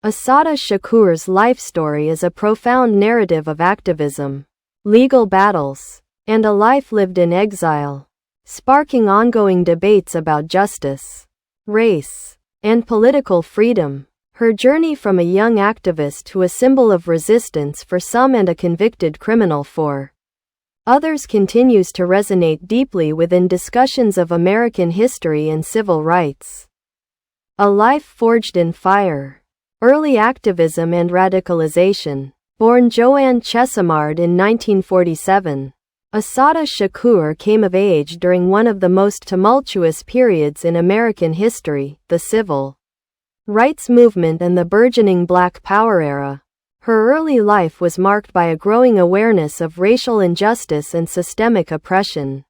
Assata Shakur's life story is a profound narrative of activism, legal battles, and a life lived in exile, sparking ongoing debates about justice, race, and political freedom. Her journey from a young activist to a symbol of resistance for some and a convicted criminal for others continues to resonate deeply within discussions of American history and civil rights. A life forged in fire. Early activism and radicalization. Born Joanne Chesimard in 1947, Assata Shakur came of age during one of the most tumultuous periods in American history, the Civil Rights Movement and the burgeoning Black Power era. Her early life was marked by a growing awareness of racial injustice and systemic oppression,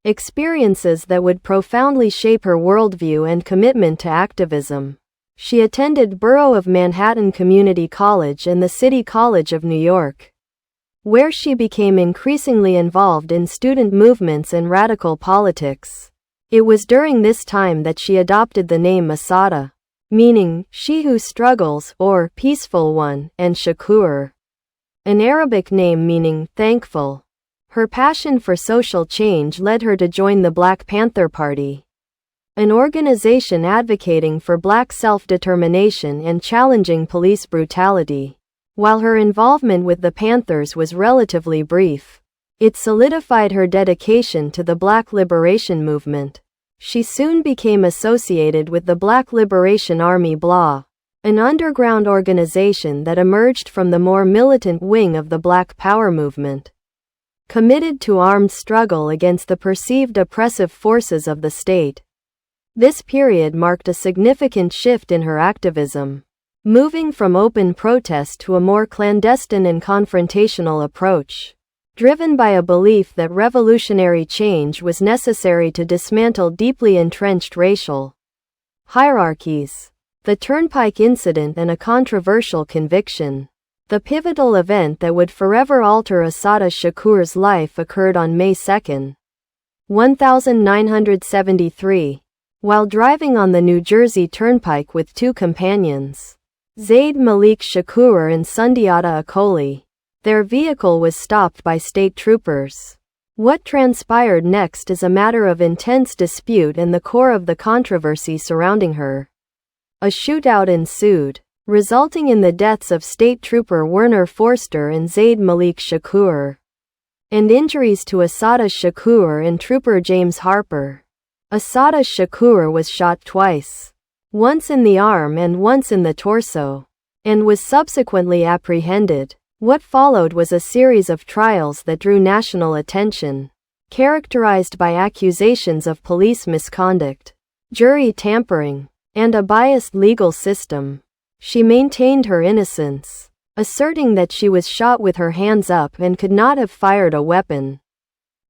experiences that would profoundly shape her worldview and commitment to activism. She attended Borough of Manhattan Community College and the City College of New York, where she became increasingly involved in student movements and radical politics. It was during this time that she adopted the name Assata, meaning she who struggles or peaceful one, and Shakur, an Arabic name meaning thankful. Her passion for social change led her to join the Black Panther Party, an organization advocating for Black self-determination and challenging police brutality. While her involvement with the Panthers was relatively brief, it solidified her dedication to the Black liberation movement. She soon became associated with the Black Liberation Army BLA, an underground organization that emerged from the more militant wing of the Black Power movement, committed to armed struggle against the perceived oppressive forces of the state. This period marked a significant shift in her activism, moving from open protest to a more clandestine and confrontational approach, driven by a belief that revolutionary change was necessary to dismantle deeply entrenched racial hierarchies. The Turnpike Incident and a controversial conviction. The pivotal event that would forever alter Assata Shakur's life occurred on May 2, 1973. While driving on the New Jersey Turnpike with two companions, Zaid Malik Shakur and Sundiata Akoli, their vehicle was stopped by state troopers. What transpired next is a matter of intense dispute and the core of the controversy surrounding her. A shootout ensued, resulting in the deaths of State Trooper Werner Forster and Zaid Malik Shakur, and injuries to Assata Shakur and Trooper James Harper. Assata Shakur was shot twice, once in the arm and once in the torso, and was subsequently apprehended. What followed was a series of trials that drew national attention, characterized by accusations of police misconduct, jury tampering, and a biased legal system. She maintained her innocence, asserting that she was shot with her hands up and could not have fired a weapon.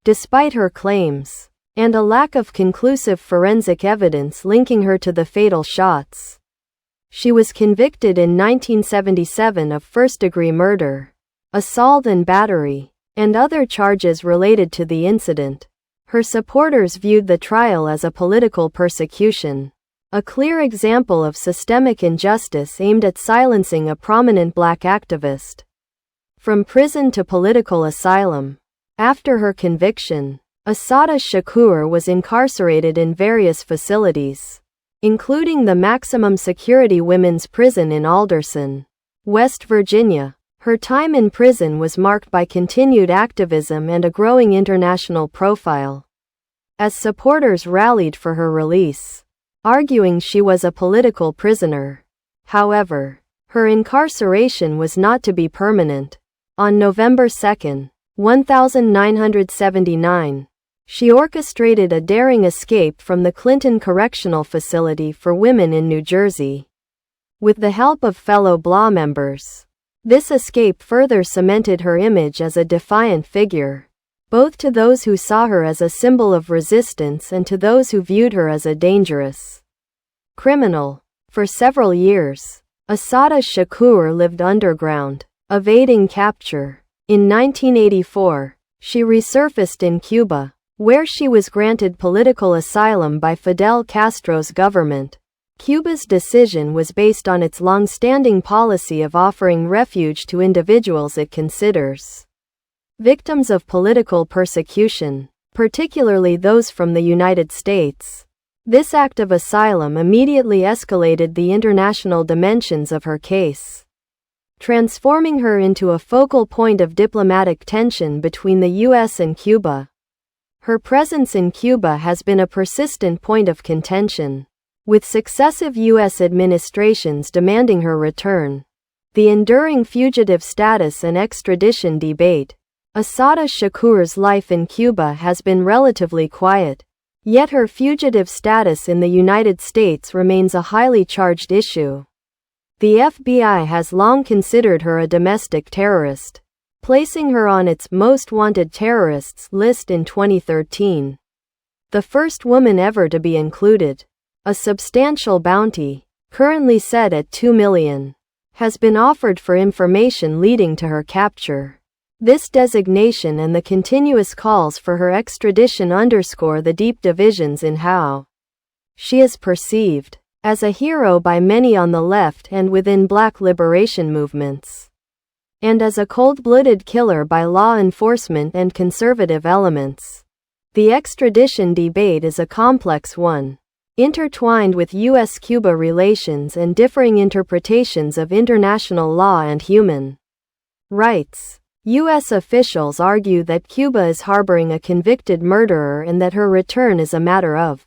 Despite her claims, and a lack of conclusive forensic evidence linking her to the fatal shots, she was convicted in 1977 of first-degree murder, assault and battery, and other charges related to the incident. Her supporters viewed the trial as a political persecution, a clear example of systemic injustice aimed at silencing a prominent Black activist. From prison to political asylum. After her conviction, Assata Shakur was incarcerated in various facilities, including the maximum security women's prison in Alderson, West Virginia. Her time in prison was marked by continued activism and a growing international profile, as supporters rallied for her release, arguing she was a political prisoner. However, her incarceration was not to be permanent. On November 2, 1979, she orchestrated a daring escape from the Clinton Correctional Facility for Women in New Jersey, with the help of fellow BLA members. This escape further cemented her image as a defiant figure, both to those who saw her as a symbol of resistance and to those who viewed her as a dangerous criminal. For several years, Assata Shakur lived underground, evading capture. In 1984, she resurfaced in Cuba, where she was granted political asylum by Fidel Castro's government. Cuba's decision was based on its long-standing policy of offering refuge to individuals it considers victims of political persecution, particularly those from the United States. This act of asylum immediately escalated the international dimensions of her case, transforming her into a focal point of diplomatic tension between the U.S. and Cuba. Her presence in Cuba has been a persistent point of contention, with successive U.S. administrations demanding her return. The enduring fugitive status and extradition debate. Assata Shakur's life in Cuba has been relatively quiet, yet her fugitive status in the United States remains a highly charged issue. The FBI has long considered her a domestic terrorist, placing her on its Most Wanted Terrorists list in 2013. The first woman ever to be included. A substantial bounty, currently set at $2 million, has been offered for information leading to her capture. This designation and the continuous calls for her extradition underscore the deep divisions in how she is perceived as a hero by many on the left and within black liberation movements, and as a cold-blooded killer by law enforcement and conservative elements. The extradition debate is a complex one, intertwined with U.S.-Cuba relations and differing interpretations of international law and human rights. U.S. officials argue that Cuba is harboring a convicted murderer and that her return is a matter of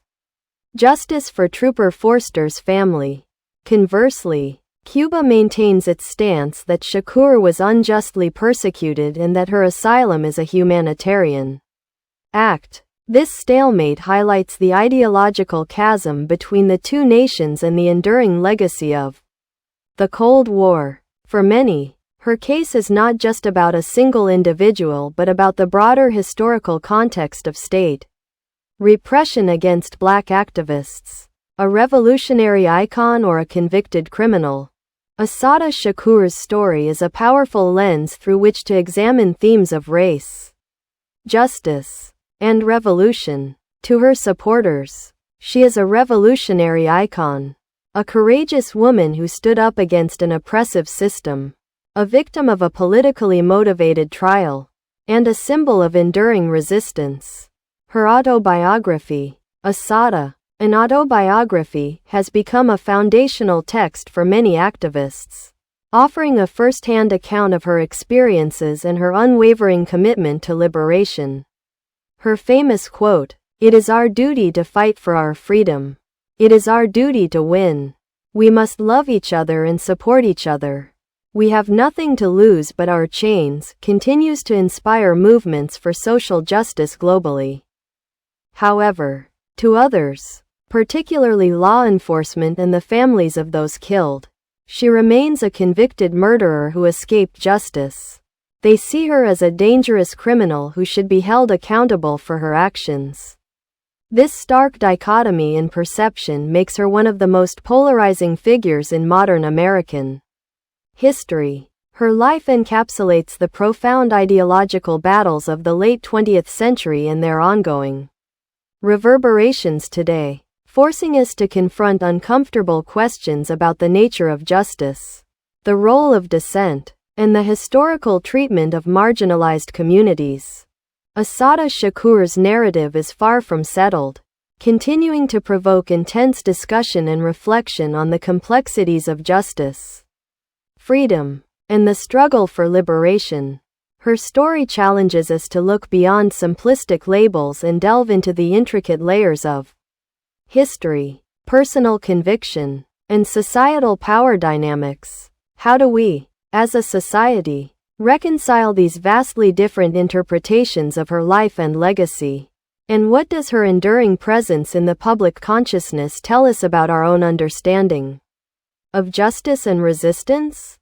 justice for Trooper Forster's family. Conversely, Cuba maintains its stance that Shakur was unjustly persecuted and that her asylum is a humanitarian act. This stalemate highlights the ideological chasm between the two nations and the enduring legacy of the Cold War. For many, her case is not just about a single individual but about the broader historical context of state repression against black activists. A revolutionary icon or a convicted criminal? Assata Shakur's story is a powerful lens through which to examine themes of race, justice, and revolution. To her supporters, she is a revolutionary icon, a courageous woman who stood up against an oppressive system, a victim of a politically motivated trial, and a symbol of enduring resistance. Her autobiography, Assata, an autobiography, has become a foundational text for many activists, offering a first-hand account of her experiences and her unwavering commitment to liberation. Her famous quote, "It is our duty to fight for our freedom. It is our duty to win. We must love each other and support each other. We have nothing to lose but our chains," continues to inspire movements for social justice globally. However, to others, particularly law enforcement and the families of those killed, she remains a convicted murderer who escaped justice. They see her as a dangerous criminal who should be held accountable for her actions. This stark dichotomy in perception makes her one of the most polarizing figures in modern American history. Her life encapsulates the profound ideological battles of the late 20th century and their ongoing reverberations today, forcing us to confront uncomfortable questions about the nature of justice, the role of dissent, and the historical treatment of marginalized communities. Assata Shakur's narrative is far from settled, continuing to provoke intense discussion and reflection on the complexities of justice, freedom, and the struggle for liberation. Her story challenges us to look beyond simplistic labels and delve into the intricate layers of history, personal conviction, and societal power dynamics. How do we, as a society, reconcile these vastly different interpretations of her life and legacy? And what does her enduring presence in the public consciousness tell us about our own understanding of justice and resistance?